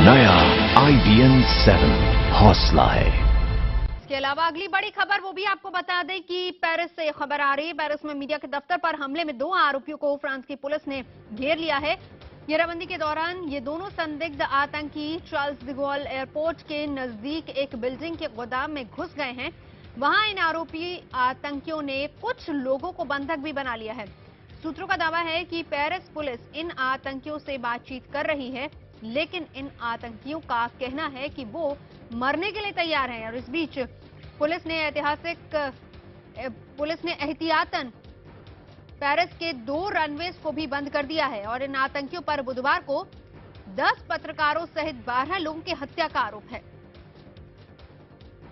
नया IBN 7 हौसला है। इसके अलावा अगली बड़ी खबर वो भी आपको बता दें कि पेरिस से खबर आ रही है। पेरिस में मीडिया के दफ्तर पर हमले में 2 आरोपियों को फ्रांस की पुलिस ने घेर लिया है। घेराबंदी के दौरान ये दोनों संदिग्ध आतंकी चार्ल्स डी गॉल एयरपोर्ट के नजदीक एक बिल्डिंग के गोदाम में घुस गए हैं। वहां इन आरोपी आतंकियों ने कुछ लोगों को बंधक भी बना लिया है। सूत्रों का दावा है कि पेरिस पुलिस इन आतंकियों से बातचीत कर रही है, लेकिन इन आतंकियों का कहना है कि वो मरने के लिए तैयार हैं। और इस बीच पुलिस ने एहतियातन पेरिस के 2 रनवेज को भी बंद कर दिया है और इन आतंकियों पर बुधवार को 10 पत्रकारों सहित 12 लोगों की हत्या का आरोप है।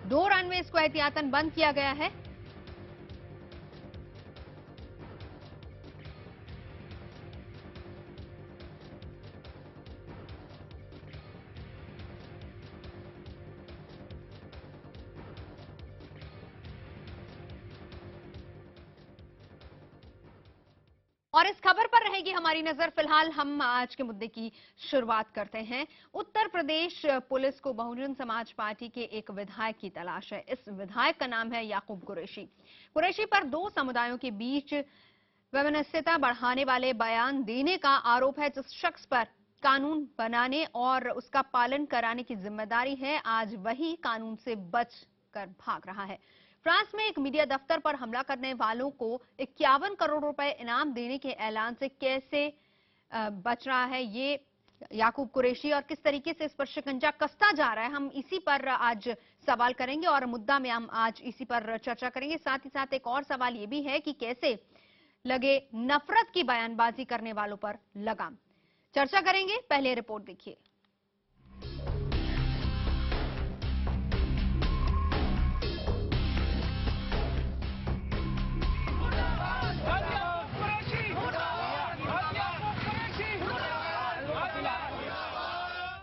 2 रनवेज को एहतियातन बंद किया गया है। और इस खबर पर रहेगी हमारी नजर। फिलहाल हम आज के मुद्दे की शुरुआत करते हैं। उत्तर प्रदेश पुलिस को बहुजन समाज पार्टी के एक विधायक की तलाश है। इस विधायक का नाम है याकूब कुरैशी। कुरैशी पर 2 समुदायों के बीच वैमनस्यता बढ़ाने वाले बयान देने का आरोप है। जिस शख्स पर कानून बनाने और उसका पालन कराने की जिम्मेदारी है, आज वही कानून से बच कर भाग रहा है। फ्रांस में एक मीडिया दफ्तर पर हमला करने वालों को 51 करोड़ रुपए इनाम देने के ऐलान से कैसे बच रहा है ये याकूब कुरैशी, और किस तरीके से इस पर शिकंजा कसता जा रहा है, हम इसी पर आज सवाल करेंगे और मुद्दा में हम आज इसी पर चर्चा करेंगे। साथ ही साथ एक और सवाल ये भी है कि कैसे लगे नफरत की बयानबाजी करने वालों पर लगाम। चर्चा करेंगे, पहले रिपोर्ट देखिए।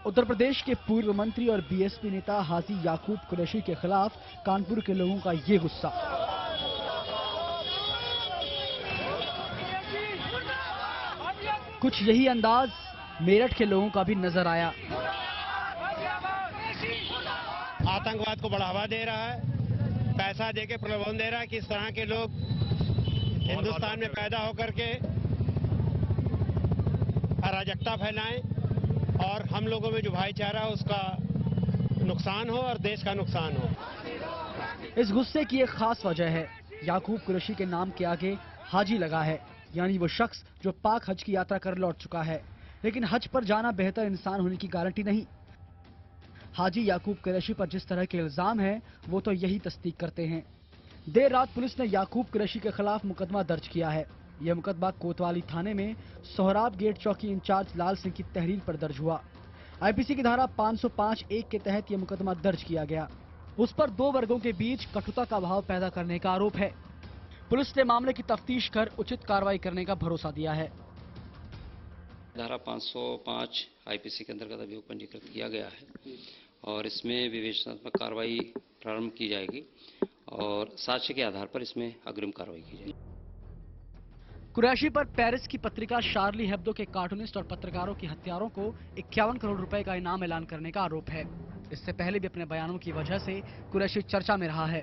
उत्तर प्रदेश के पूर्व मंत्री और बीएसपी नेता हाजी याकूब कुरैशी के खिलाफ कानपुर के लोगों का ये गुस्सा। कुछ यही अंदाज मेरठ के लोगों का भी नजर आया। आतंकवाद को बढ़ावा दे रहा है, पैसा देके प्रलोभन दे रहा है कि इस तरह के लोग हिंदुस्तान में पैदा होकर के अराजकता फैलाएं और हम लोगों में जो भाईचारा है उसका नुकसान हो और देश का नुकसान हो। इस गुस्से की एक खास वजह है। याकूब कुरैशी के नाम के आगे हाजी लगा है, यानी वो शख्स जो पाक हज की यात्रा कर लौट चुका है। लेकिन हज पर जाना बेहतर इंसान होने की गारंटी नहीं। हाजी याकूब कुरैशी पर जिस तरह के इल्जाम है वो तो यही तस्दीक करते हैं। देर रात पुलिस ने याकूब कुरैशी के खिलाफ मुकदमा दर्ज किया है। यह मुकदमा कोतवाली थाने में सोहराब गेट चौकी इंचार्ज लाल सिंह की तहरीर पर दर्ज हुआ। आईपीसी की धारा 505(1) के तहत यह मुकदमा दर्ज किया गया। उस पर 2 वर्गों के बीच कटुता का भाव पैदा करने का आरोप है। पुलिस ने मामले की तफ्तीश कर उचित कार्रवाई करने का भरोसा दिया है। धारा 505 आईपीसी के अंतर्गत अभियोग पंजीकृत किया गया है और इसमें विवेचनात्मक कार्रवाई प्रारंभ की जाएगी और साक्ष्य के आधार पर इसमें अग्रिम कार्रवाई की जाएगी। कुरैशी पर पेरिस की पत्रिका शार्ली हेब्दो के कार्टूनिस्ट और पत्रकारों की हत्यारों को 51 करोड़ रुपए का इनाम ऐलान करने का आरोप है। इससे पहले भी अपने बयानों की वजह से कुरैशी चर्चा में रहा है।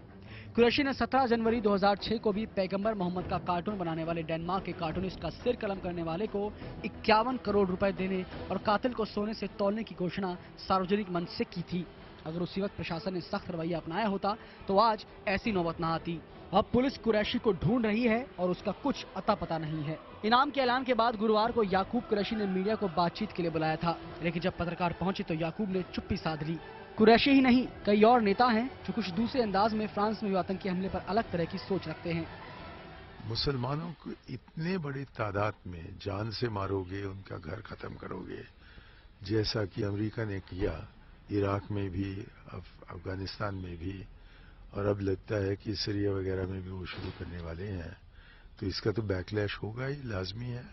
कुरैशी ने 17 जनवरी 2006 को भी पैगंबर मोहम्मद का कार्टून बनाने वाले डेनमार्क के कार्टूनिस्ट का सिर कलम करने वाले को 51 करोड़ रुपए देने और कातिल को सोने से तौलने की घोषणा सार्वजनिक मंच से की थी। अगर उसी वक्त प्रशासन ने सख्त रवैया अपनाया होता तो आज ऐसी नौबत न आती। अब पुलिस कुरैशी को ढूंढ रही है और उसका कुछ अता पता नहीं है। इनाम के ऐलान के बाद गुरुवार को याकूब कुरैशी ने मीडिया को बातचीत के लिए बुलाया था, लेकिन जब पत्रकार पहुंचे तो याकूब ने चुप्पी साध ली। कुरैशी ही नहीं, कई और नेता हैं जो कुछ दूसरे अंदाज में फ्रांस में हुए आतंकी हमले पर अलग तरह की सोच रखते हैं। मुसलमानों को इतने बड़ी तादाद में जान से मारोगे, उनका घर खत्म करोगे, जैसा कि अमेरिका ने किया इराक में भी, अफगानिस्तान में भी, और अब लगता है कि सीरिया वगैरह में भी वो शुरू करने वाले हैं, तो इसका तो बैकलैश होगा ही, लाजमी है।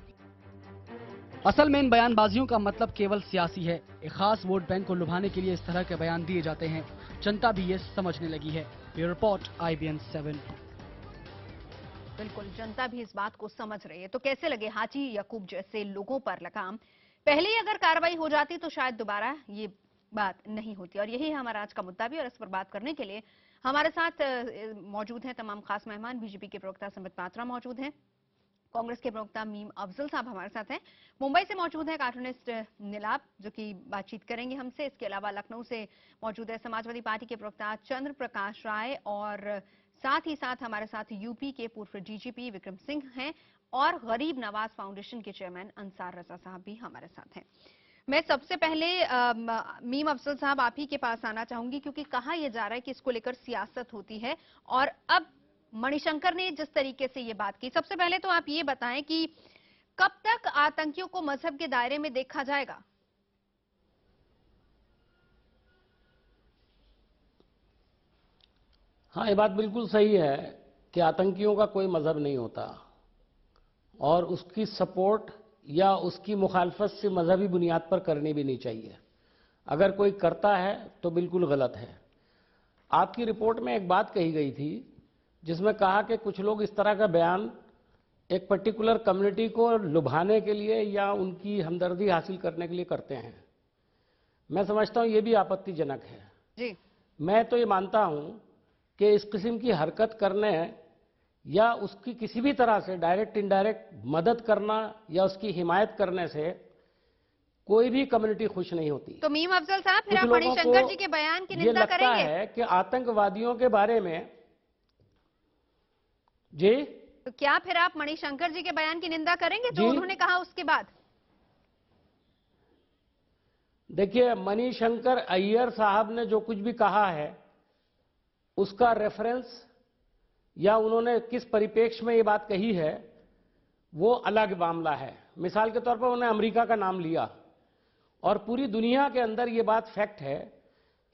असल में इन बयानबाजियों का मतलब केवल सियासी है। एक खास वोट बैंक को लुभाने के लिए इस तरह के बयान दिए जाते हैं। जनता भी ये समझने लगी है। Bureau report IBN 7। बिल्कुल, जनता भी इस बात को समझ रही है। तो कैसे लगे हाजी याकूब जैसे लोगों पर लगाम? पहले ही अगर कार्रवाई हो जाती तो शायद दोबारा ये बात नहीं होती। और यही है हमारा आज का मुद्दा भी, और इस पर बात करने के लिए हमारे साथ मौजूद हैं तमाम खास मेहमान। बीजेपी के प्रवक्ता संबित पात्रा मौजूद हैं, कांग्रेस के प्रवक्ता मीम अफजल साहब हमारे साथ हैं, मुंबई से मौजूद है कार्टूनिस्ट नीलाब जो कि बातचीत करेंगे हमसे। इसके अलावा लखनऊ से मौजूद है समाजवादी पार्टी के प्रवक्ता चंद्र प्रकाश राय, और साथ ही साथ हमारे साथ यूपी के पूर्व डीजीपी विक्रम सिंह हैं, और गरीब नवाज फाउंडेशन के चेयरमैन अंसार रजा साहब भी हमारे साथ हैं। मैं सबसे पहले मीम अफजल साहब आप ही के पास आना चाहूंगी, क्योंकि कहा यह जा रहा है कि इसको लेकर सियासत होती है, और अब मणिशंकर ने जिस तरीके से ये बात की, सबसे पहले तो आप ये बताएं कि कब तक आतंकियों को मजहब के दायरे में देखा जाएगा? हाँ, ये बात बिल्कुल सही है कि आतंकियों का कोई मजहब नहीं होता, और उसकी सपोर्ट या उसकी मुखालफत से मजहबी बुनियाद पर करनी भी नहीं चाहिए। अगर कोई करता है तो बिल्कुल गलत है। आपकी रिपोर्ट में एक बात कही गई थी जिसमें कहा कि कुछ लोग इस तरह का बयान एक पर्टिकुलर कम्युनिटी को लुभाने के लिए या उनकी हमदर्दी हासिल करने के लिए करते हैं। मैं समझता हूं ये भी आपत्तिजनक है जी। मैं तो ये मानता हूं कि इस किस्म की हरकत करने या उसकी किसी भी तरह से डायरेक्ट इनडायरेक्ट मदद करना या उसकी हिमायत करने से कोई भी कम्युनिटी खुश नहीं होती। तो मीम अफजल साहब, फिर कुछ आप लोगों मणिशंकर को जी के बयान की ये निंदा लगता करेंगे? है कि आतंकवादियों के बारे में जी, तो क्या फिर आप मणिशंकर जी के बयान की निंदा करेंगे जो जी? उन्होंने कहा उसके बाद? देखिए, मणिशंकर अय्यर साहब ने जो कुछ भी कहा है उसका रेफरेंस या उन्होंने किस परिप्रेक्ष्य में ये बात कही है वो अलग मामला है। मिसाल के तौर पर उन्होंने अमेरिका का नाम लिया, और पूरी दुनिया के अंदर ये बात फैक्ट है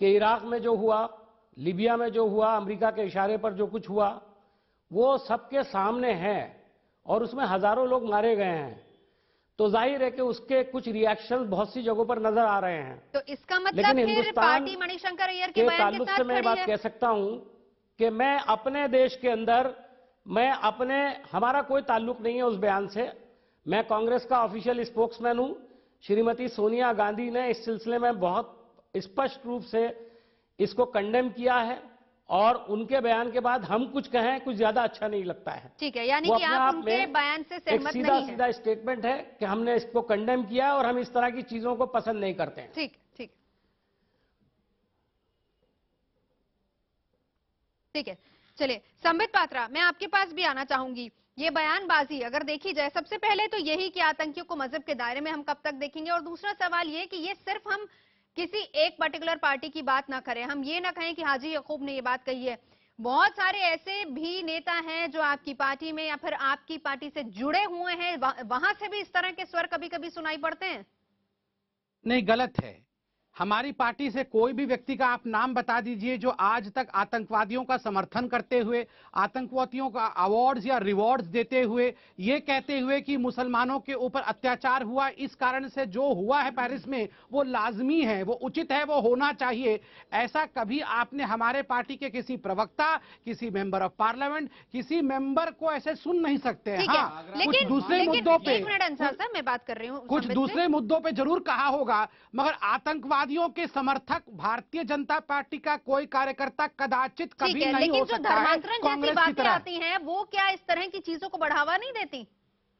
कि इराक में जो हुआ, लीबिया में जो हुआ, अमेरिका के इशारे पर जो कुछ हुआ वो सबके सामने है, और उसमें हजारों लोग मारे गए हैं। तो जाहिर है कि उसके कुछ रिएक्शन बहुत सी जगहों पर नजर आ रहे हैं। तो इसका मतलब लेकिन फिर हिंदुस्तान पार्टी मणिशंकर अय्यर के के बयान के ताल्लुक साथ से मैं ये खड़ी बात है? कह सकता हूं कि मैं अपने देश के अंदर हमारा कोई ताल्लुक नहीं है उस बयान से। मैं कांग्रेस का ऑफिशियल स्पोक्समैन हूं। श्रीमती सोनिया गांधी ने इस सिलसिले में बहुत स्पष्ट रूप से इसको कंडेम किया है, और उनके बयान के बाद हम कुछ कहें कुछ ज्यादा अच्छा नहीं लगता है। ठीक है, यानी वो कि अपने आप आप उनके में बयान से एक सहमत सीधा नहीं है? सीधा स्टेटमेंट है कि हमने इसको कंडेम किया है और हम इस तरह की चीजों को पसंद नहीं करते हैं। ठीक ठीक ठीक है। चलिए संबित पात्रा, मैं आपके पास भी आना चाहूंगी। ये बयानबाजी अगर देखी जाए, सबसे पहले तो यही कि आतंकियों को मजहब के दायरे में हम कब तक देखेंगे, और दूसरा सवाल ये कि ये सिर्फ हम किसी एक पर्टिकुलर पार्टी की बात ना करें, हम ये ना कहें कि हाजी यकूब ने ये बात कही है। बहुत सारे ऐसे भी नेता हैं जो आपकी पार्टी में या फिर आपकी पार्टी से जुड़े हुए हैं, वहां से भी इस तरह के स्वर कभी कभी सुनाई पड़ते हैं। नहीं, गलत है। हमारी पार्टी से कोई भी व्यक्ति का आप नाम बता दीजिए जो आज तक आतंकवादियों का समर्थन करते हुए, आतंकवादियों का अवार्ड्स या रिवॉर्ड्स देते हुए, ये कहते हुए कि मुसलमानों के ऊपर अत्याचार हुआ, इस कारण से जो हुआ है पेरिस में वो लाजमी है, वो उचित है, वो होना चाहिए, ऐसा कभी आपने हमारे पार्टी के किसी प्रवक्ता, किसी मेंबर ऑफ पार्लियामेंट, किसी मेंबर को ऐसे सुन नहीं सकते हैं। हाँ, कुछ दूसरे मुद्दों पे, एक मिनट अंसार साहब, मैं बात कर रही हूँ, कुछ दूसरे मुद्दों पे जरूर कहा होगा, मगर आतंकवादियों के समर्थक भारतीय जनता पार्टी का कोई कार्यकर्ता कदाचित कभी नहीं हो सकता है। लेकिन जो धर्मांतरण जैसी बातें तरह आती हैं वो क्या इस तरह की चीजों को बढ़ावा नहीं देती?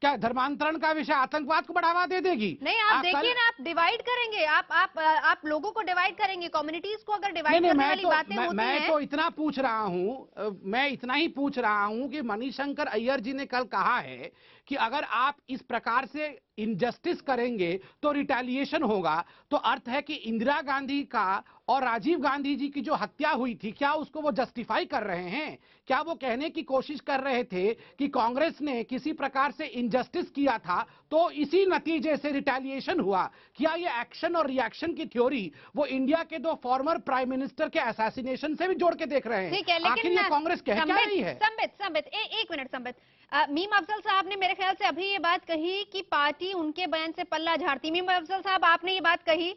क्या धर्मांतरण का विषय आतंकवाद को बढ़ावा दे देगी? नहीं, आप देखिए ना, आप डिवाइड करेंगे, आप लोगों को डिवाइड करेंगे, कम्युनिटीज को अगर डिवाइड करने वाली बातें होती हैं। मैं तो इतना पूछ रहा हूं, मैं इतना ही पूछ रहा हूं कि मणिशंकर अय्यर जी ने कल कहा है कि अगर आप इस प्रकार से इनजस्टिस करेंगे तो रिटेलिएशन होगा, तो अर्थ है कि इंदिरा गांधी का और राजीव गांधी जी की जो हत्या हुई थी, क्या उसको वो जस्टिफाई कर रहे हैं? क्या वो कहने की कोशिश कर रहे थे कि कांग्रेस ने किसी प्रकार से इनजस्टिस किया था तो इसी नतीजे से रिटेलिएशन हुआ? क्या ये एक्शन और रिएक्शन की थ्योरी वो इंडिया के दो फॉर्मर प्राइम मिनिस्टर के असैसिनेशन से भी जोड़ के देख रहे हैं? ठीक है, लेकिन ये कांग्रेस कह क्या रही है? संबित एक मिनट संबित, मीम अफजल साहब ने मेरे ख्याल से अभी ये बात कही कि पार्टी उनके बयान से पल्ला झाड़ती। मीम अफजल साहब, आपने ये बात कही?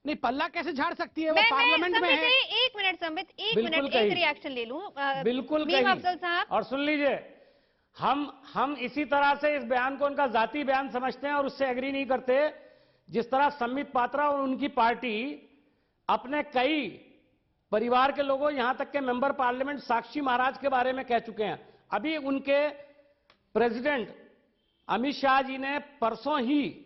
नहीं, पल्ला कैसे झाड़ सकती है? वो पार्लियामेंट में है। एक मिनट संबित, एक मिनट, एक रिएक्शन ले लूं। बिल्कुल मीम अफजल साहब, और सुन लीजिए, हम इसी तरह से इस बयान को उनका जाती बयान समझते हैं और उससे एग्री नहीं करते, जिस तरह संबित पात्रा और उनकी पार्टी अपने कई परिवार के लोगों, यहां तक के मेंबर पार्लियामेंट साक्षी महाराज के बारे में कह चुके हैं। अभी उनके प्रेसिडेंट अमित शाह जी ने परसों ही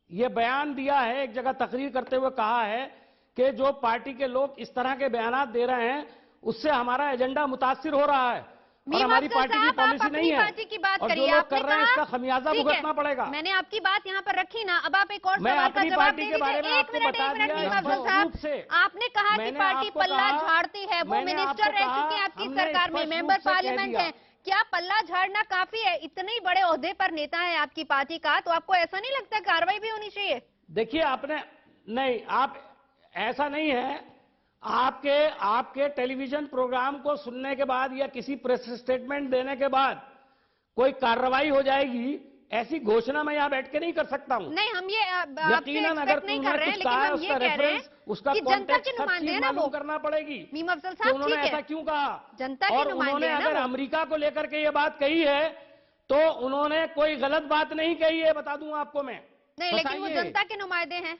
यह बयान दिया है, एक जगह तकरीर करते हुए कहा है कि जो पार्टी के लोग इस तरह के बयान दे रहे हैं उससे हमारा एजेंडा मुतासिर हो रहा है और हमारी पार्टी की पॉलिसी नहीं है। पार्टी की बात और जो करिए, लोग कर रहे हैं इसका खमियाजा भुगतना पड़ेगा। मैंने आपकी बात यहाँ पर रखी ना, अब आप एक और मैं सवाल का अपनी जवाब पार्टी दे के बारे में दीजिए। एक आपको मिनट, बता एक मिनट, दिया मीम अफजल रूप से। साहब, आपने कहा कि मैंने पार्टी आपको पल्ला कहा- झाड़ती है, वो मैंने मिनिस्टर आपको रह कहा, चुके हैं आपकी हमने सरकार में, स्पष्ट मेंबर रूप से कह पार्लियामेंट दिया। है। क्या पल्ला झाड़ना काफी है? इतने बड़े ओहदे पर नेता है आपकी पार्टी का, तो आपको ऐसा नहीं लगता कार्रवाई भी होनी चाहिए? देखिए, आपने नहीं, आप ऐसा नहीं है, आपके टेलीविजन प्रोग्राम को सुनने के बाद या किसी प्रेस स्टेटमेंट देने के बाद कोई कार्रवाई हो जाएगी, ऐसी घोषणा मैं यहां बैठ के नहीं कर सकता हूं। नहीं, हम ये यकीनन अगर नहीं कर रहे हैं, लेकिन हम ये कह रहे हैं उसका कि जनता के कॉन्टेक्स्ट नुमाइंदे हैं ना वो, करना पड़ेगी। मीम अफजल कि साहब, उन्होंने ठीक ऐसा है, क्यों कहा, जनता के और नुमाइंदे उन्होंने हैं ना अगर वो। अमेरिका को लेकर के ये बात कही है तो उन्होंने कोई गलत बात नहीं कही है, बता दूं आपको मैं। नहीं, लेकिन वो बताइए। जनता के नुमाइंदे हैं।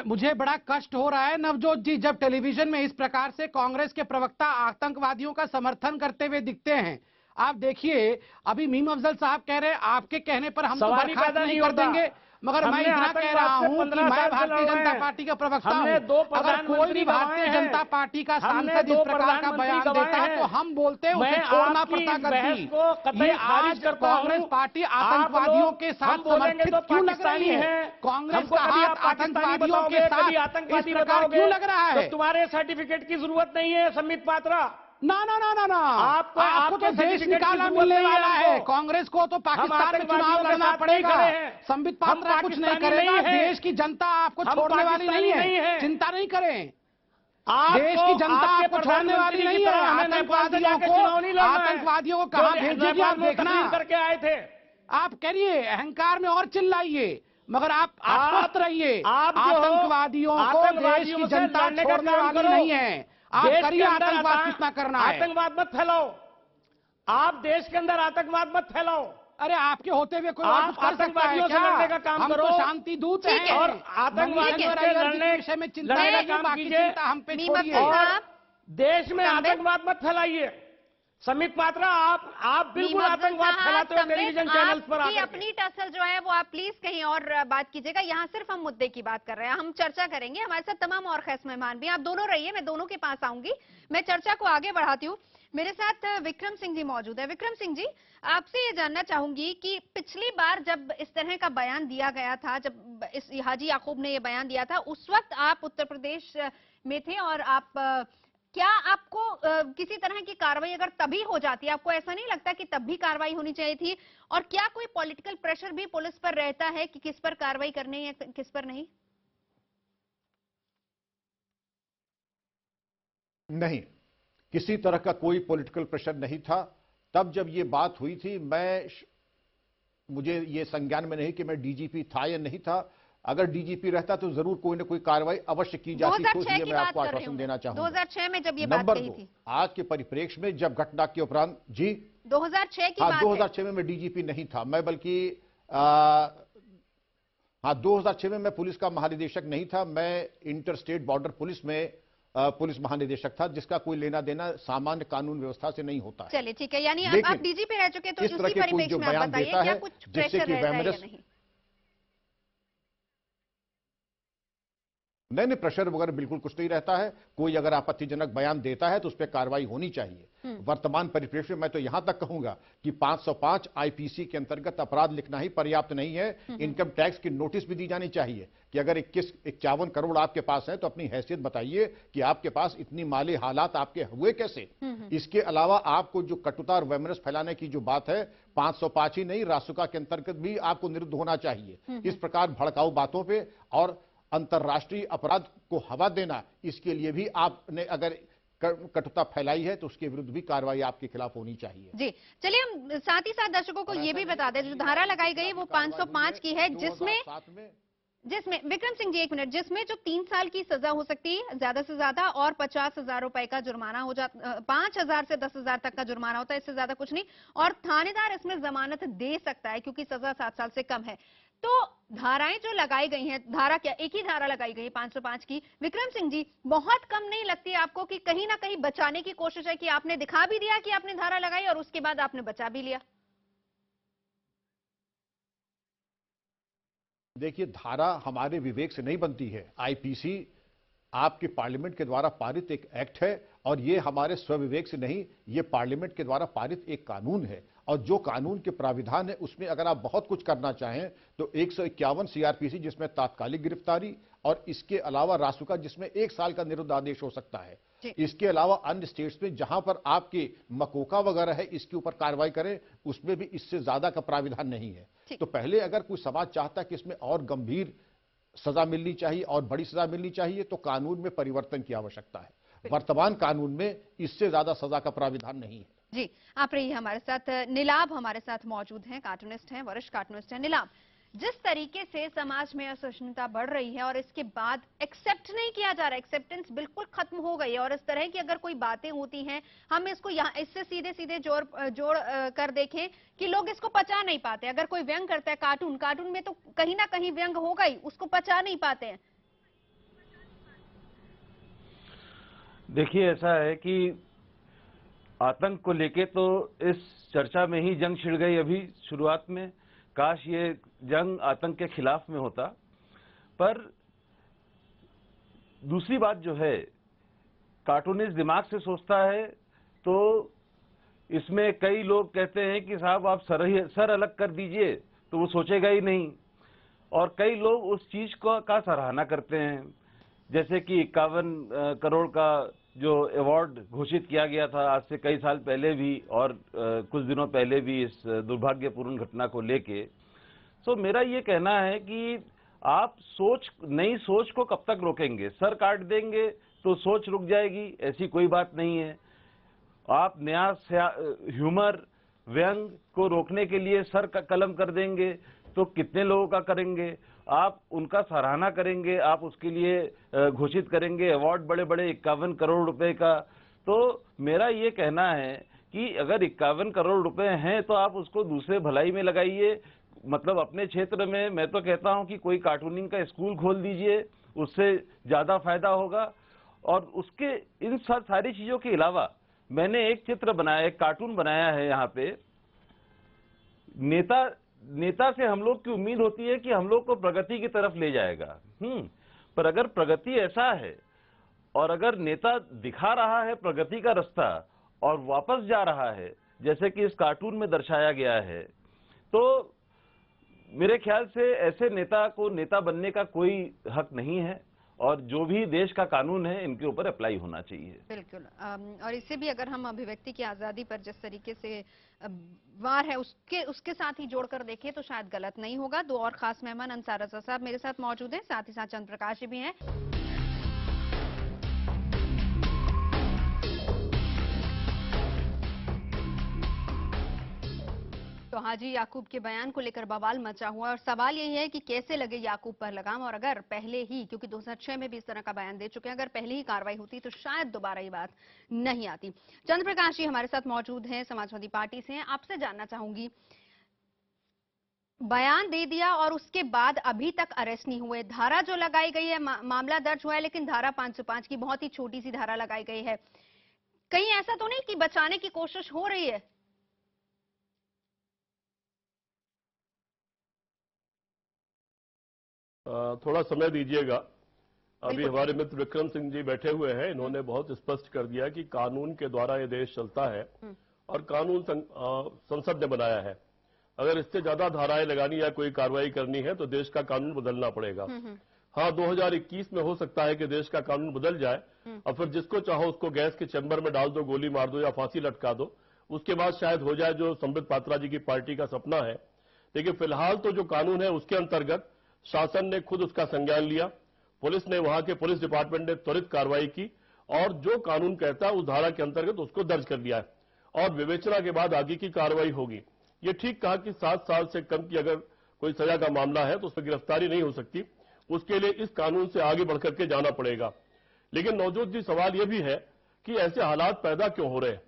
मुझे बड़ा कष्ट हो रहा है नवजोत जी, जब टेलीविजन में इस प्रकार से कांग्रेस के प्रवक्ता आतंकवादियों का समर्थन करते हुए दिखते हैं। आप देखिए, अभी मीम अफजल साहब कह रहे हैं आपके कहने पर हम तो सवाल ही बर्खास्त पैदा नहीं नहीं कर होता। देंगे, मगर मैं हमने इतना कह आतंकवाद रहा से हूं कि 15 मैं साल से भारतीय लड़ रहे जनता हैं। पार्टी का प्रवक्ता हमने हूं। 2 अगर कोई भी प्रधानमंत्री भारतीय गंवाए जनता हैं। पार्टी का हमने सांसद इस 2 प्रकार का बयान प्रधानमंत्री देता गंवाए तो हैं। हम बोलते हैं उसे मैं छोड़ना आपकी पड़ता इस बहस गद्दी। को कतई ये खारिज आज करता हूं। कांग्रेस पार्टी आप आतंकवादियों लोग के साथ हम बोलेंगे समर्थित तो क्यों लग रही पाकिस्तानी है? हैं। कांग्रेस हमको का कभी हाथ आप पाकिस्तानी आतंकवादियों के बताओगे, साथ कभी इस आतंकवादी प्रकार बताओगे, क्यों लग रहा है? तो तुम्हारे सर्टिफिकेट की जरूरत नहीं है संबित पात्रा। ना ना ना ना ना, आपको आपको तो देश सर्टिफिकेट की निकाला जरूरत मिलने नहीं है वाला है। हमको। कांग्रेस को तो पाकिस्तान में चुनाव आतंकवादियों के लड़ना साथ पड़ेगा। नहीं खड़े हैं। संबित हम पात्रा कुछ नहीं पाकिस्तानी करेगा। नहीं हैं। देश की जनता आपको हम छोड़ने वाली नहीं पाकिस्तानी नहीं है, हैं। चिंता नहीं करें। आपको देश की जनता आपके आपको छोड़ने वाली प्रधानमंत्री नहीं की है। तरह हमें नेपाल से जाके चुनाव नहीं लड़ना है। आतंकवादियों को कहां जो भेजेगी आप नेपाल में देखना। तकरीर करके आए थे। आप करिए, अहंकार में और चिल्लाइए, मगर आप मत रहिए। आप जो हो, आतंकवादियों को देश आतंकवादियों की से जनता लड़ने का छोड़ने काम वाली करो। नहीं है। आप देश करिए, के अंदर आतंकवाद कितना करना है। आतंकवाद मत फैलाओ। आप देश के अंदर आतंकवाद मत फैलाओ। अरे आपके होते हुए कोई और आप कुछ कर सकता है आतंकवादियों से क्या? लड़ने का काम हम करो। तो शांति दूत ठीक हैं। है। और आतंकवादियों से लड़ने विषय में चिंता लड़ने का नहीं, काम बाकी कीजिए। चिंता हम पे मीम छोड़िए। अफजल और साहब, देश में संबित- आतंकवाद मत फैलाइए। संबित पात्रा, आप बिल्कुल मीम अफजल आतंकवाद साहब, फैलाते हो संबित, टेलीविजन चैनल्स पर आपकी आकर के। अपनी टसल जो है वो आप प्लीज कहीं और बात कीजिएगा। यहाँ सिर्फ हम मुद्दे की बात कर रहे हैं, हम चर्चा करेंगे। हमारे साथ तमाम और खास मेहमान भी हैं। आप दोनों रहिए, मैं दोनों के पास आऊंगी। मैं चर्चा को आगे बढ़ाती हूँ। मेरे साथ विक्रम सिंह जी मौजूद है। विक्रम सिंह जी, आपसे ये जानना चाहूंगी कि पिछली बार जब इस तरह का बयान दिया गया था, जब इस हाजी याकूब ने ये बयान दिया था, उस वक्त आप उत्तर प्रदेश में थे और आप क्या आपको किसी तरह की कार्रवाई अगर तभी हो जाती है, आपको ऐसा नहीं लगता कि तब भी कार्रवाई होनी चाहिए थी? और क्या कोई पॉलिटिकल प्रेशर भी पुलिस पर रहता है कि किस पर कार्रवाई करनी है, किस पर नहीं? नहीं, किसी तरह का कोई पॉलिटिकल प्रेशर नहीं था। तब जब ये बात हुई थी, मुझे ये संज्ञान में नहीं कि मैं डीजीपी था या नहीं था। अगर डीजीपी रहता तो जरूर कोई ना कोई कार्रवाई अवश्य की जाती। 2006 की मैं बात आपको कर रही आश्वासन हूं। देना चाहूंगा। 2006 में जब ये बात नंबर कही 2, थी, आज के परिप्रेक्ष्य में जब घटना के उपरांत, जी 2006 की हाँ, बात है। 2006 में मैं डीजीपी नहीं था। मैं बल्कि हाँ, 2006 में मैं पुलिस का महानिदेशक नहीं था। मैं इंटर स्टेट बॉर्डर पुलिस में पुलिस महानिदेशक था, जिसका कोई लेना देना सामान्य कानून व्यवस्था से नहीं होता है। चलिए ठीक है, यानी लेकिन आप डीजीपी रह चुके, तो इस तरह इसी के कोई परिप्रेक्ष्य जो में आप बयान बताइए देता क्या है कुछ जिससे प्रेशर कि रहता है या वैमनस नहीं? नहीं, प्रेशर वगैरह बिल्कुल कुछ नहीं रहता है। कोई अगर आपत्तिजनक बयान देता है तो उस पर कार्रवाई होनी चाहिए। वर्तमान परिप्रेक्ष्य में मैं तो यहां तक कहूंगा कि 505 आईपीसी के अंतर्गत अपराध लिखना ही पर्याप्त नहीं है। इनकम टैक्स की नोटिस भी दी जानी चाहिए कि अगर 51 करोड़ आपके पास है तो अपनी हैसियत बताइए कि आपके पास इतनी माली हालात आपके हुए कैसे। इसके अलावा आपको जो कटुता और वैमनस फैलाने की जो बात है, 505 ही नहीं, रासुका के अंतर्गत भी आपको निरुद्ध होना चाहिए। इस प्रकार भड़काऊ बातों पे और अंतर्राष्ट्रीय अपराध को हवा देना, इसके लिए भी आपने अगर कटुता फैलाई है तो उसके विरुद्ध भी कार्रवाई आपके खिलाफ होनी चाहिए। जी, चलिए हम साथ ही साथ दर्शकों को ये भी बता दें, जो धारा लगाई गई वो 505 की है, जिसमें विक्रम सिंह जी एक मिनट, जिसमें जो 3 साल की सजा हो सकती है ज्यादा से ज्यादा और 50,000 रुपए का जुर्माना हो जाता, 5,000 से 10,000 तक का जुर्माना होता है, इससे ज्यादा कुछ नहीं। और थानेदार इसमें जमानत दे सकता है क्योंकि सजा 7 साल से कम है। तो धाराएं जो लगाई गई हैं, धारा क्या एक ही धारा लगाई गई है 505 की, विक्रम सिंह जी, बहुत कम नहीं लगती आपको कि कहीं ना कहीं बचाने की कोशिश है कि आपने दिखा भी दिया कि आपने धारा लगाई और उसके बाद आपने बचा भी लिया? देखिए, धारा हमारे विवेक से नहीं बनती है। आईपीसी आपके पार्लियामेंट के द्वारा पारित एक एक्ट है और ये हमारे स्वविवेक से नहीं, ये पार्लियामेंट के द्वारा पारित एक कानून है। और जो कानून के प्राविधान है उसमें अगर आप बहुत कुछ करना चाहें तो 151 सीआरपीसी जिसमें तात्कालिक गिरफ्तारी और इसके अलावा रासुका जिसमें 1 साल का निरुद्धादेश हो सकता है। इसके अलावा अन्य स्टेट्स में जहां पर आपके मकोका वगैरह है इसके ऊपर कार्रवाई करें, उसमें भी इससे ज्यादा का प्राविधान नहीं है। तो पहले अगर कोई समाज चाहता है कि इसमें और गंभीर सजा मिलनी चाहिए और बड़ी सजा मिलनी चाहिए तो कानून में परिवर्तन की आवश्यकता है। वर्तमान कानून में इससे ज्यादा सजा का प्राविधान नहीं है। जी, आप रहिए हमारे साथ। नीलाभ हमारे साथ मौजूद हैं, कार्टूनिस्ट हैं, वरिष्ठ कार्टूनिस्ट हैं। नीलाभ, जिस तरीके से समाज में असहिष्णुता बढ़ रही है और इसके बाद एक्सेप्ट नहीं किया जा रहा, एक्सेप्टेंस बिल्कुल खत्म हो गई है और इस तरह की अगर कोई बातें होती हैं, हम इसको यहाँ इससे सीधे सीधे जोड़ कर देखें कि लोग इसको पचा नहीं पाते। अगर कोई व्यंग करता है कार्टून में तो कहीं ना कहीं व्यंग होगा ही, उसको पचा नहीं पाते हैं। देखिए, ऐसा है कि आतंक को लेके तो इस चर्चा में ही जंग छिड़ गई अभी शुरुआत में। काश ये जंग आतंक के खिलाफ में होता। पर दूसरी बात जो है, कार्टूनिस्ट दिमाग से सोचता है तो इसमें कई लोग कहते हैं कि साहब आप सर अलग कर दीजिए, तो वो सोचेगा ही नहीं। और कई लोग उस चीज का सराहना करते हैं, जैसे कि 51 करोड़ का जो अवार्ड घोषित किया गया था आज से कई साल पहले भी और कुछ दिनों पहले भी इस दुर्भाग्यपूर्ण घटना को लेके। तो मेरा ये कहना है कि आप नई सोच को कब तक रोकेंगे? सर काट देंगे तो सोच रुक जाएगी, ऐसी कोई बात नहीं है। आप नया ह्यूमर व्यंग को रोकने के लिए सर का कलम कर देंगे तो कितने लोगों का करेंगे? आप उनका सराहना करेंगे, आप उसके लिए घोषित करेंगे अवार्ड बड़े बड़े 51 करोड़ रुपए का। तो मेरा ये कहना है कि अगर 51 करोड़ रुपए हैं तो आप उसको दूसरे भलाई में लगाइए। मतलब अपने क्षेत्र में मैं तो कहता हूं कि कोई कार्टूनिंग का स्कूल खोल दीजिए, उससे ज्यादा फायदा होगा। और उसके इन सारी चीजों के अलावा मैंने एक चित्र बनाया, एक कार्टून बनाया है। यहाँ पे नेता से हम लोग की उम्मीद होती है कि हम लोग को प्रगति की तरफ ले जाएगा। पर अगर प्रगति ऐसा है और अगर नेता दिखा रहा है प्रगति का रास्ता और वापस जा रहा है जैसे कि इस कार्टून में दर्शाया गया है, तो मेरे ख्याल से ऐसे नेता को नेता बनने का कोई हक नहीं है और जो भी देश का कानून है इनके ऊपर अप्लाई होना चाहिए। बिल्कुल। और इससे भी अगर हम अभिव्यक्ति की आजादी पर जिस तरीके से वार है उसके साथ ही जोड़कर देखें तो शायद गलत नहीं होगा। 2 और खास मेहमान अंसार रजा साहब मेरे साथ मौजूद हैं, साथ ही साथ चंद्र प्रकाश जी भी हैं। तो हाजी याकूब के बयान को लेकर बवाल मचा हुआ और सवाल यही है कि कैसे लगे याकूब पर लगाम। और अगर पहले ही, क्योंकि 2006 में भी इस तरह का बयान दे चुके हैं, अगर पहले ही कार्रवाई होती तो शायद दोबारा ये बात नहीं आती। चंद्र प्रकाश जी हमारे साथ मौजूद हैं, समाजवादी पार्टी से हैं। आपसे जानना चाहूंगी, बयान दे दिया और उसके बाद अभी तक अरेस्ट नहीं हुए, धारा जो लगाई गई है, मामला दर्ज हुआ है लेकिन धारा 505 की बहुत ही छोटी सी धारा लगाई गई है, कहीं ऐसा तो नहीं कि बचाने की कोशिश हो रही है? थोड़ा समय दीजिएगा। अभी हमारे मित्र विक्रम सिंह जी बैठे हुए हैं, इन्होंने बहुत स्पष्ट कर दिया कि कानून के द्वारा ये देश चलता है और कानून संसद ने बनाया है। अगर इससे ज्यादा धाराएं लगानी या कोई कार्रवाई करनी है तो देश का कानून बदलना पड़ेगा। हाँ, 2021 में हो सकता है कि देश का कानून बदल जाए और फिर जिसको चाहो उसको गैस के चैम्बर में डाल दो, गोली मार दो या फांसी लटका दो। उसके बाद शायद हो जाए जो संबित पात्रा जी की पार्टी का सपना है। लेकिन फिलहाल तो जो कानून है उसके अंतर्गत शासन ने खुद उसका संज्ञान लिया, पुलिस ने, वहां के पुलिस डिपार्टमेंट ने त्वरित कार्रवाई की और जो कानून कहता है उस धारा के अंतर्गत उसको दर्ज कर दिया है और विवेचना के बाद आगे की कार्रवाई होगी। ये ठीक कहा कि 7 साल से कम की अगर कोई सजा का मामला है तो उस पर गिरफ्तारी नहीं हो सकती, उसके लिए इस कानून से आगे बढ़कर के जाना पड़ेगा। लेकिन नवजोत जी, सवाल यह भी है कि ऐसे हालात पैदा क्यों हो रहे हैं?